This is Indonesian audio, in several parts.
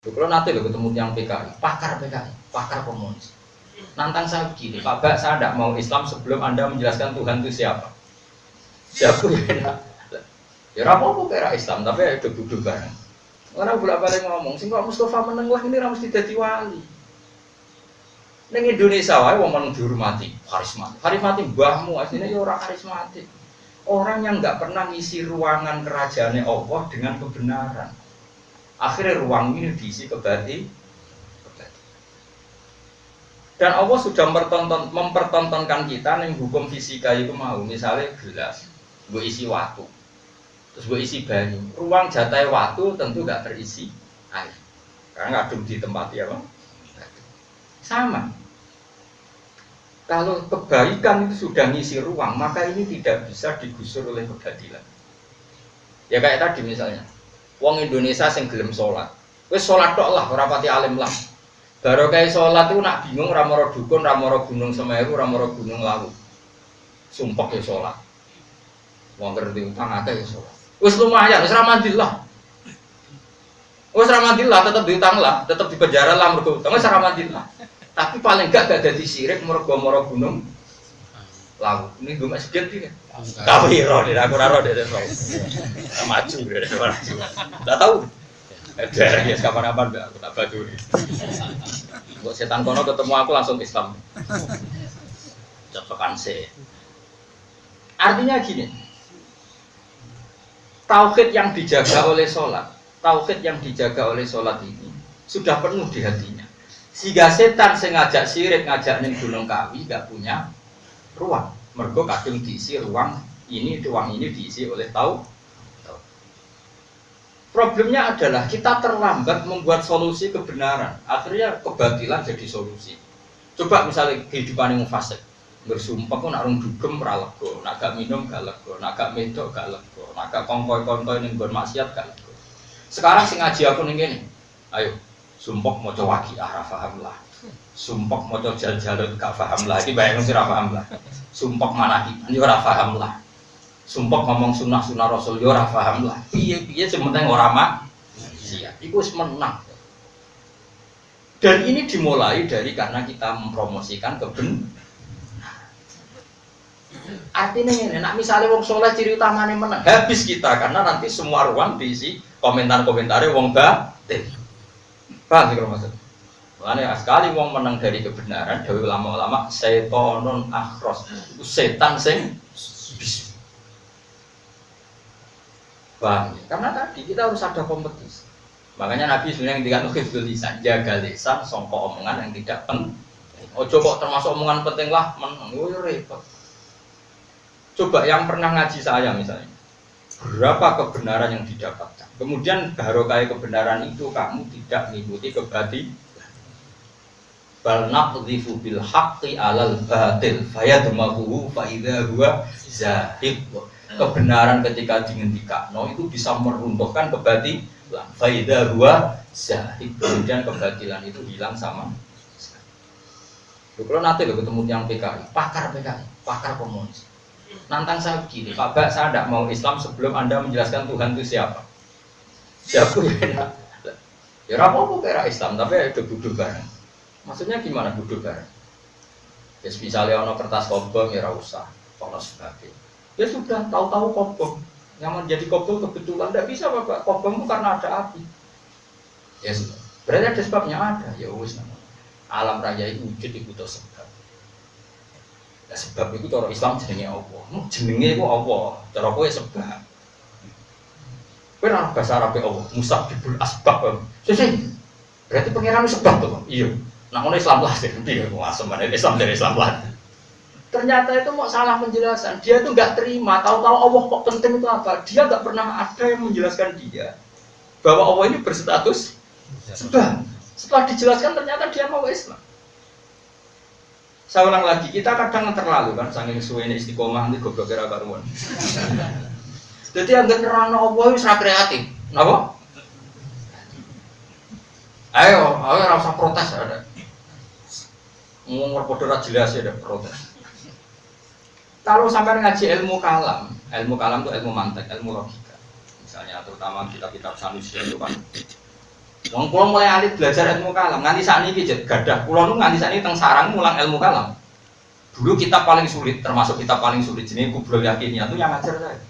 Kalau nanti lo ketemu yang PKI, pakar PKI, pakar komunis. Nantang saya begini, Pak Bak, saya tidak mau Islam sebelum Anda menjelaskan Tuhan itu siapa. Siapa ya? Ya apa-apa kira Islam, tapi ya duduk bareng. Orang bolak-balik ngomong, sing kok Mustafa meneng lah ini harus dadi wali. Ning Indonesia wae wong meneng dihormati, karismatik. Karismatik mbahmu asline ya ora karismatik. Orang yang enggak pernah ngisi ruangan kerajaannya Allah dengan kebenaran. Akhirnya ruang ini diisi kebatilan. Dan Allah sudah mempertontonkan kita ning hukum fisika itu mau, misalnya gelas, gue isi waktu, terus gue isi banyu. Ruang jatah waktu tentu enggak terisi air, karena ngadum di tempat ya, Bang. Sama. Kalau kebaikan itu sudah ngisi ruang, maka ini tidak bisa digusur oleh kebatilan. Ya kayak tadi misalnya, wong Indonesia sing gelem salat. Wis salat tok lah, ora pati alim lah. Baru kayak salat itu nak bingung ra maro dukun, ra maro gunung Semeru, ra maro gunung Lawu. Sumpah ya salat. Wong ngerti utang akeh ya salat. Wis lumayan, wis ra mandilah. Wis ra mandilah tetep diutang lah, tetep di penjara lah mergo utang, wis ra mandilah. Tapi paling gak dadi sirik mergo maro gunung Lawu. Ini gue masih ganti kan? Tapi roh deh, aku roh deh, maju deh, maju. Tak tahu. Ada ya kapan-kapan enggak aku tak baju nih. Kok setan kono ketemu aku langsung Islam. Cocokan sih. Artinya gini. Tauhid yang dijaga oleh sholat, tauhid yang dijaga oleh sholat ini sudah penuh di hatinya. Sehingga setan ngajak sirik, ngajak ning Gunung Kawi gak punya ruang. Mergo kadung diisi ruang ini diisi oleh tauhid. Problemnya adalah kita terlambat membuat solusi kebenaran. Akhirnya kebatilan jadi solusi. Coba misalnya kehidupan yang fasik, bersumpah pun nak rung dugem ra lega, nak gak minum gak lega, nak gak medok gak lega, nak gak kongkoi-kongkoi ning nggon maksiat gak lega. Sekarang sing ngaji aku ning kene. Ayo, sumpah maca waqiah ra paham lah. Sumpah maca jal-jalut gak paham lah. Iki bayang sira paham lah. Sumpah manakiban yo ora paham lah. Sumpah ngomong sunah-sunah Rasul yo ora paham lah. Piye-piye sementing ora maksiat. Iku wis menang. Dan ini dimulai dari karena kita mempromosikan kebenaran. Artinya ini, nak misalnya wong soleh ciri utamanya menang, habis kita karena nanti semua ruang diisi komentar-komentarnya wong batil. Paham sih kalau maksud? Makanya sekali wong menang dari kebenaran, dari ulama-ulama setonun akhros, setan sing bis. Paham? Karena tadi kita harus ada kompetisi. Makanya Nabi sebenarnya yang dikatakan lisan, jaga lisan, songkok omongan yang tidak penting. Ojo kok termasuk omongan penting lah, repot. Coba yang pernah ngaji saya misalnya, berapa kebenaran yang didapatkan. Kemudian barokah kebenaran itu kamu tidak mengikuti kebatilan. Bal naqdhifu bil haqqi 'alal batil fayadmahu fa idza huwa zahid. Kebenaran ketika dingendikano itu bisa meruntuhkan kebatilan. Fa idza huwa zahid. Kemudian kebatilan itu hilang sama sekali. Kalau nanti ketemu yang PKI, pakar PKI, pakar komunis. Nantang saya begini, Pak Bak, saya tidak mau Islam sebelum Anda menjelaskan Tuhan itu siapa. Siapa ya? Ya apa-apa kira Islam, tapi ya duduk bareng. Maksudnya gimana duduk bareng? Ya misalnya ada kertas kobong, ya usah, kalau sebagainya. Ya sudah, tahu-tahu kobong. Yang menjadi kobong kebetulan tidak bisa Bapak. Kobong itu karena ada api. Ya sudah. Berarti ada sebabnya ada. Ya wis namanya. Alam raya itu wujud itu sebab. Nah, sebab itu cara Islam jenenge apa? Jenenge itu apa? Cara kowe sebab. Kowe ora bahasa Arab apa? Musabbibul asbab. Sing berarti pangeran sebab to, Bang. Iya. Nah, ngono Islam lah sih. Piye kok asmane Islam dari Islam lah. Ternyata itu mau salah penjelasan. Dia tuh enggak terima, tahu-tahu Allah kok penting itu apa? Dia enggak pernah ada yang menjelaskan dia bahwa Allah ini berstatus sebab. Setelah dijelaskan ternyata dia mau Islam. Saya ulang lagi, kita kadang terlalu kan, saking suwe ini istiqomah nanti goblok kira karuan. Jadi anggap nerangno Allah wis ra kreatif. Napa? Ayo ora usah protes ada. Ngomong padha ra jelas ya ada protes. Kalau sampai ngaji ilmu kalam itu ilmu mantek, ilmu logika. Misalnya terutama kitab-kitab Sanusi itu kan Wong kula mulai alit belajar ilmu kalam, nganti sakniki gadah kula nu nganti sakniki teng sarang mulang ilmu kalam. Dulu kitab paling sulit, termasuk kitab paling sulit jenenge Kubrul Yakiniyah itu yang ngajar saya.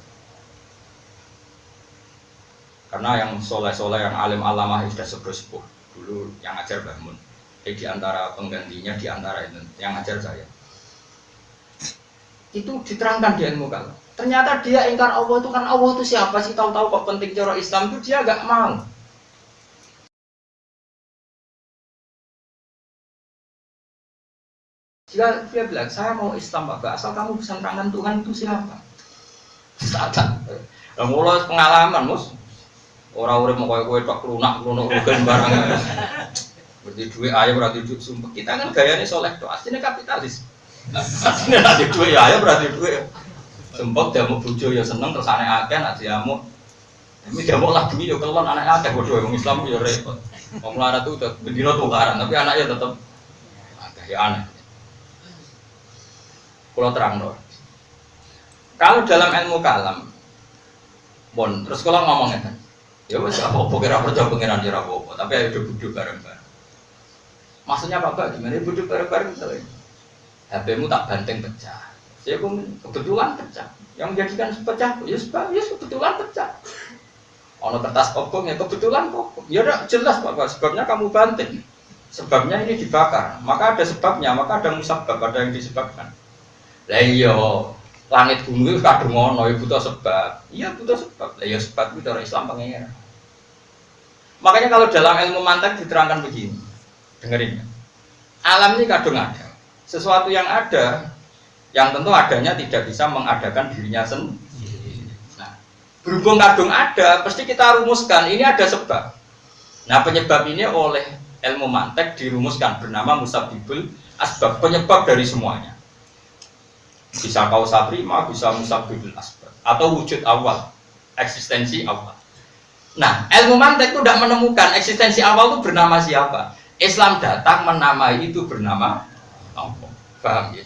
Karena yang soleh-soleh, yang alim alamah sudah sepuh dulu yang ngajar Mbah Mun. Di antara penggantinya, di antara itu yang ngajar saya. Itu diterangkan di ilmu kalam. Ternyata dia ingkar Allah itu kan Allah itu siapa sih, tahu-tahu kok penting cara Islam itu dia agak mau. Jika dia bilang, saya mau Islam Bapak, asal kamu bisa terangkan Tuhan itu siapa? Saat mulai pengalaman, Mus. Orang-orang mau kue tak lunak rugen barang. Berarti duit ayam berarti duit sumpah. Kita kan gayanya soleh tuh, aslinya kapitalis. Aslinya nanti duit ya ayam berarti duit. Sumpah dia mau bujo ya seneng terus aneh akeh, nanti dia mau. Tapi dia mau lagu ya kelon aneh akeh, bodoh orang Islam ya repot. Mau melarat tuh udah bendino tukaran, tapi anaknya tetap agak ya aneh. Kalau terang dong. Kalau dalam ilmu kalam, bon, terus kalau ngomongnya kan, ya wes apa kira percaya pengiran kira apa, tapi ayo duduk bareng-bareng. Maksudnya apa gimana? Duduk bareng-bareng misalnya, HP-mu tak banting pecah, saya pun kebetulan pecah. Yang menjadikan pecah, ya kebetulan pecah. Ono kertas kobong ya kebetulan kobong. Ya udah jelas Pak, sebabnya kamu banting, sebabnya ini dibakar, maka ada sebabnya, maka ada musabab, ada yang disebabkan. Lah iya, langit bumi itu kadung ngono, ya butuh sebab. Iya butuh sebab. Lah iya sebab itu cara Islam pengen. Makanya kalau dalam ilmu mantek diterangkan begini. Dengerin ya. Alam ini kadung ada. Sesuatu yang ada, yang tentu adanya tidak bisa mengadakan dirinya sendiri. Nah, berhubung kadung ada, pasti kita rumuskan ini ada sebab. Nah, penyebab ini oleh ilmu mantek dirumuskan bernama musabbibul asbab, penyebab dari semuanya. Bisa kausa prima, bisa musabbibul asbab atau wujud awal, eksistensi awal. Nah, ilmu mantek itu tidak menemukan eksistensi awal itu bernama siapa. Islam datang menamai itu bernama Allah. Paham ya?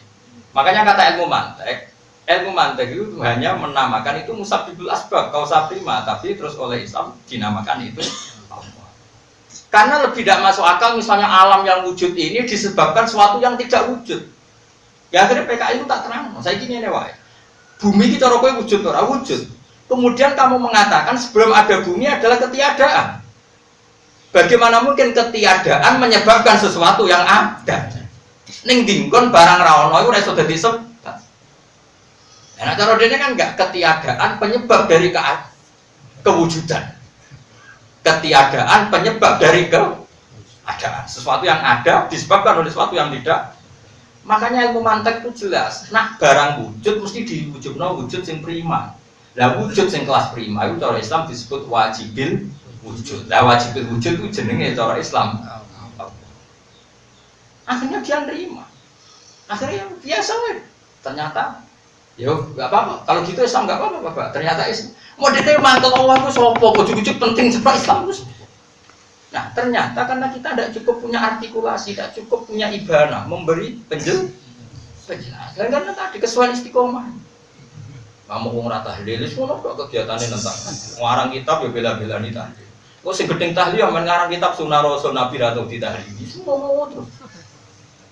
Makanya kata ilmu mantek itu hanya menamakan itu musabbibul asbab, kausa prima, tapi terus oleh Islam dinamakan itu Allah. Karena lebih tidak masuk akal misalnya alam yang wujud ini disebabkan sesuatu yang tidak wujud. Ya akhirnya PKI itu tak terang. Saya gini nih wae. Bumi kita rokok wujud ora wujud. Kemudian kamu mengatakan sebelum ada bumi adalah ketiadaan. Bagaimana mungkin ketiadaan menyebabkan sesuatu yang ada? Ning dinggon barang ra ono iku ora iso dadi sebab. Nah cara dene kan enggak ketiadaan penyebab dari kewujudan. Ketiadaan penyebab dari keadaan. Sesuatu yang ada disebabkan oleh sesuatu yang tidak. Makanya ilmu mantek itu jelas. Nah, barang wujud mesti diwujudno wujud sing prima. Lah wujud sing kelas prima itu cara Islam disebut wajibil wujud. Lah wajibil wujud itu jenenge cara Islam. Akhirnya dia nerima. Akhirnya biasa weh. Ternyata yo enggak apa-apa. Kalau gitu Islam enggak apa-apa, Bapak. Ternyata Islam mau mantel Allah itu sapa? Wujud-wujud penting sebab Islam itu. Nah ternyata karena kita tidak cukup punya artikulasi, tidak cukup punya ibana memberi penjelasan. Karena tadi kesuai istiqomah. Kamu mau rata tahlil, semua kok kegiatannya tentang ngarang kitab ya bela-bela nih tahlil. Kok sing gedeng tahlil yang ngarang kitab sunnah rasul nabi atau tidak tahlil. Semua mau terus.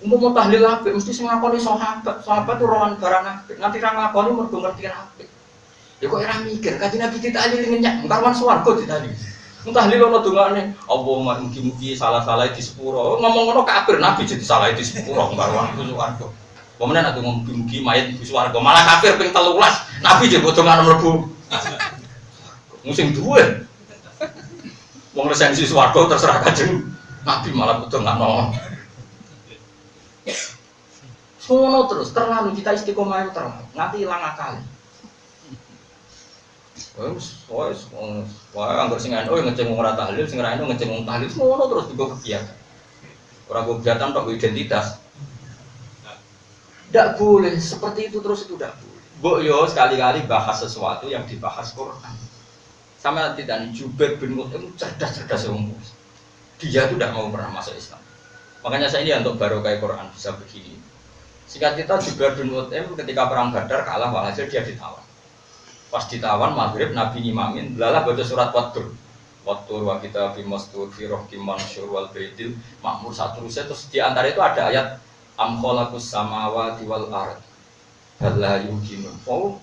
Mau tahlil apa? Mesti sing ngakoni sahabat itu rawan barang apik. Nanti ra ngakoni mergo ngerti apik. Ya kok ora mikir, kanjeng Nabi ditahlil ngenyak, karwan swarga ditahlil. Entah lilo no dungane, Allahumma mugi-mugi salah-salah di sepuro. Ngomong ngono kafir Nabi jadi salah di sepuro ngbarwang itu swarga. Pemenang atuh mugi-mugi mayit di swarga, malah kafir ping 13. Nabi jadi dongane mlebu. Musim duwe. Wong resensi swarga terserah Kanjeng Nabi malah dongane. Sono terus terlalu kita istiqomah terlalu, nanti hilang akal. Wah, anggur sing anu ngeceng ora tahlil, sing ora anu ngeceng tahlil, ngono terus digo kegiatan. Ora kegiatan tok identitas. Tidak boleh seperti itu terus, itu tidak boleh. Mbok yo sekali-kali bahas sesuatu yang dibahas Quran. Sama tidak Jubair bin Mut'im cerdas-cerdas wong. Dia itu tidak mau pernah masuk Islam. Makanya saya ini untuk barokah Quran bisa begini. Singkat cerita Jubair bin Mut'im ketika perang Badar kalah, walhasil dia ditawan. Pas ditawan maghrib Nabi ngimamin, belalah baca surat Wadur. Watur wa kita bimastur fi rohkim mansyur wal baitil makmur satu rusia. Terus di antara itu ada ayat am khalaqus samawati wal ard bal la yuqinun. Oh,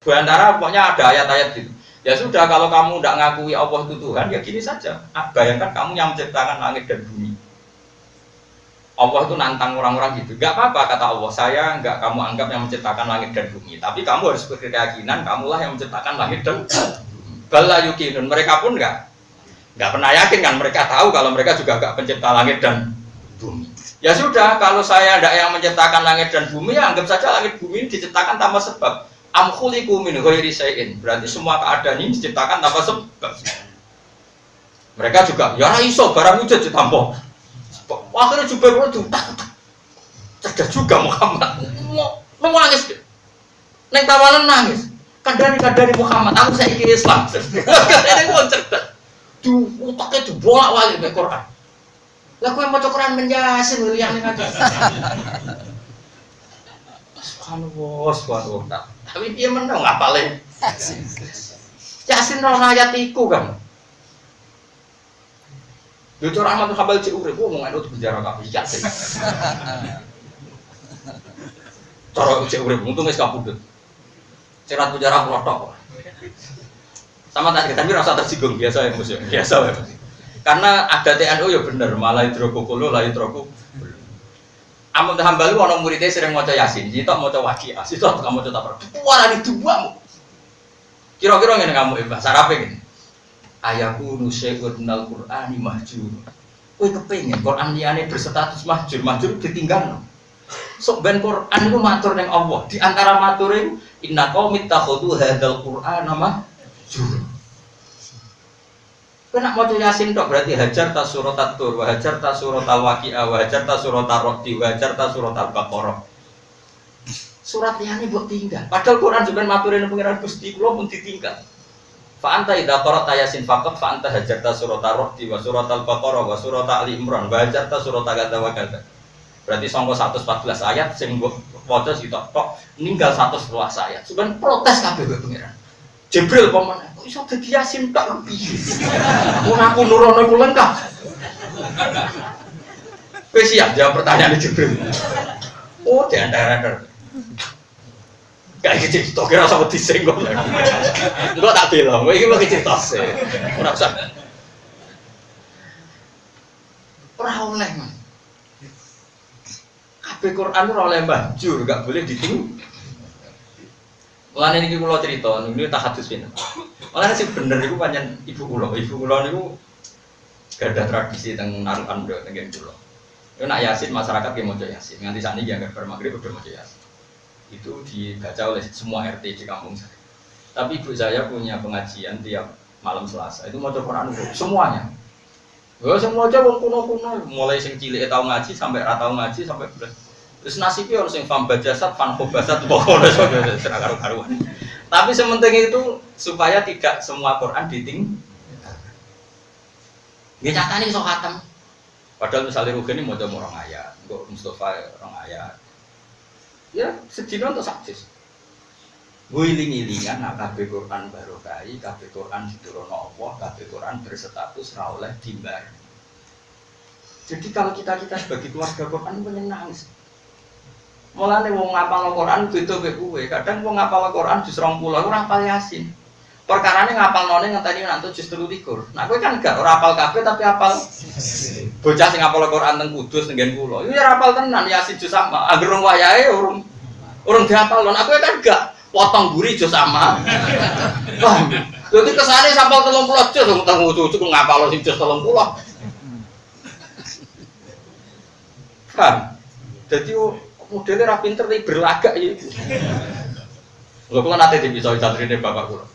di antara pokoknya ada ayat-ayat gitu. Ya sudah, kalau kamu tidak ngakui Allah itu Tuhan, ya gini saja. Bayangkan kamu yang menciptakan langit dan bumi. Allah itu nantang orang-orang gitu. Gak apa-apa kata Allah, saya nggak kamu anggap yang menciptakan langit dan bumi. Tapi kamu harus berkeyakinan, kamulah yang menciptakan langit dan bumi. Bala yukinun, mereka pun nggak pernah yakin kan. Mereka tahu kalau mereka juga nggak pencipta langit dan bumi. Ya sudah, kalau saya tidak yang menciptakan langit dan bumi, ya anggap saja langit bumi diciptakan tanpa sebab. Am khuliqu min ghairi syai'in. Berarti semua keadaan ini diciptakan tanpa sebab. Mereka juga ya iso barang wujud ditampa. Akhirnya Jubair itu cerdas juga Muhammad. Mau nangis. Neng tawanan nangis. Kadari Muhammad, aku saiki Islam. Ini wong cerdas. Duh, otaknya dibolak-balik mek Quran. Lah kowe maca Quran men Yasin liyane ngene. Subhanallah. Tapi dia menang ngapalin Yasin roh ayat iku kan. Dulu Ahmad bin Hanbal cek urip ngomong itu penjara kabeh Yasin. Cara cek urip untung wis kapundhut. Cerat penjara klothok. Sama tadi tapi rasa tersinggung biasa ya musuh. Biasa ya. Karena ada TNU ya bener, malah hidrokokolo lah hidrokok. Ahmad bin Hanbal ana muridé sering maca Yasin, sitok maca Waqiah, sitok kamu maca Tabar. Warani duwamu. Kira-kira ngene kamu bahasa Arab ngene. Ayakunu syai'un minal Qur'ani mahjur. Kowe kepengin Quran liyane berstatus mahjur ditinggalno. Sok ben Quran iku matur ning Allah. Di antara mature inna qaumit takhudhu hadzal Qur'ana mahjur. Kena maca Yasin tok berarti hajar ta surat At-Tur, wa hajar ta surat Al-Waqiah, wa hajar ta surat Ar-Ra'd, wa hajar ta surat Al-Baqarah. Surat liyane mbok tinggal. Padahal Quran sampeyan maturine pengiran Gusti kula pun ditinggal. Fa anta idza qara'ta Yasin faqat fa anta hajar ta surat Ar-Ra'd, wa surat Al-Baqarah, wa surat Ali Imran, wa hajar ta surat Kadza wa Kadza. Berarti sangko 114 ayat sing mbok waca sitok tok ninggal 111 ayat. Sampeyan protes kabeh kok pengiran. Jibril pemana, kok iso dadi Yasin tok piye? Wong aku nurono iku lengkap. Wis siap jawab pertanyaan Jibril. Oh, diantar-antar. Kayak gitu, kira sama disenggol. Enggak tak bilang, iki lho cerita sih. Ora usah. Ora oleh, Mas. Kabeh Quran ora oleh banjur, enggak boleh diting. Mulane niki kula cerita, niku tahadus pin. Mulane sing bener iku pancen ibu kula niku gadah tradisi teng Narukan Ndo teng kula. Yo nak Yasin masyarakat ki maca Yasin, nganti sakniki anggere bar magrib udah maca Yasin. Itu dibaca oleh semua RT di kampung saya. Tapi ibu saya punya pengajian tiap malam Selasa, itu maca Quran semuanya. Yo semua aja wong kuno-kuno, mulai sing cilik tau ngaji sampai ra tau ngaji sampai belas. Terus nasibnya orang yang fam bajasat, fan khobasat, pokoknya serah karu-karuan. Tapi sementing itu supaya tidak semua Quran diting. Dia nyata nih sok hatam. Padahal misalnya Rugen ini mau coba orang ayat, kok Mustafa orang ayat. Ya sedino untuk saksis. Wiling-ilingan nak kabeh Quran barokai, kabeh Quran diturunno Allah, kabeh Quran berstatus ra oleh timbar. Jadi kalau kita sebagai keluarga Quran menyenang. Mulane wong ngapal Quran beda mek kowe. Kadang wong ngapal Quran jus 20 ora hafal Yasin. Perkarane ngapalnone ngenteni nang jus 23. Nah kowe kan gak ora hafal kabeh tapi hafal. Bocah sing ngapal Quran teng Kudus teng kula. Iku ya hafal tenan Yasin jus sama. Angger wong wayahe urung dihafal. Nah kowe kan gak potong guri jus sama. Wah. Dadi kesane sampel 30 jus teng cucu ngapal sing jus 30. Kan. Dadi modelnya ra pinter tapi berlagak ya itu. Lho kula nate dipisoi santrine bapak kula.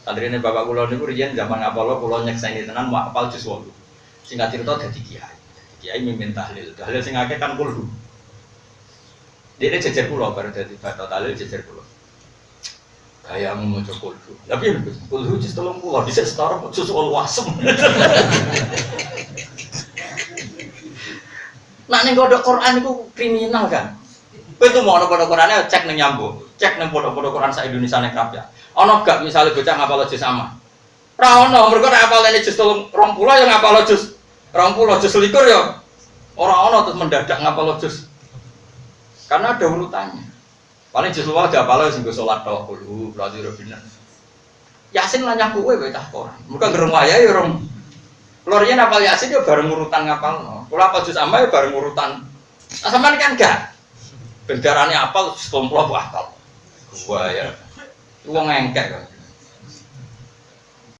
Santrine bapak kula niku riyen zaman ngapal kula nyekseni tenan mau apal jus 8. Singkat cerita dadi kiai. Kiai mimpin tahlil. Tahlil sing akeh kan kulhu. Dene jejer kula bareng dadi bapak tahlil jejer kula. Kayamu maca kulhu. Tapi kulhu jus 30 dhisik setara jus 8. Nah ning kodok Quran iku kriminal kan. Kowe tuh mau pada Qurannya cek nang nyambung. cek nang pondok-pondok Quran sak Indonesia nek kabeh. Ana gak misale bocah ngapal juz sama? Ora ono, mergo nek apalane juz 20 ya ngapal juz 20, juz 21 ya ora ono terus mendadak ngapal juz. Karena ada urutannya. Paling juz luwih diapal sing go salat tok kulo, berarti robinan. Yasin lah nyaku kowe cah Quran. Mergo gerung wayahe ya rong. Kulo riyen apal Yasin ya bareng urutan ngapalno. Kulo apal juz amma ya bareng urutan. Nah, sampean kan enggak. Ben darane apal 20 apal. Wah ya. Wong engkek kok.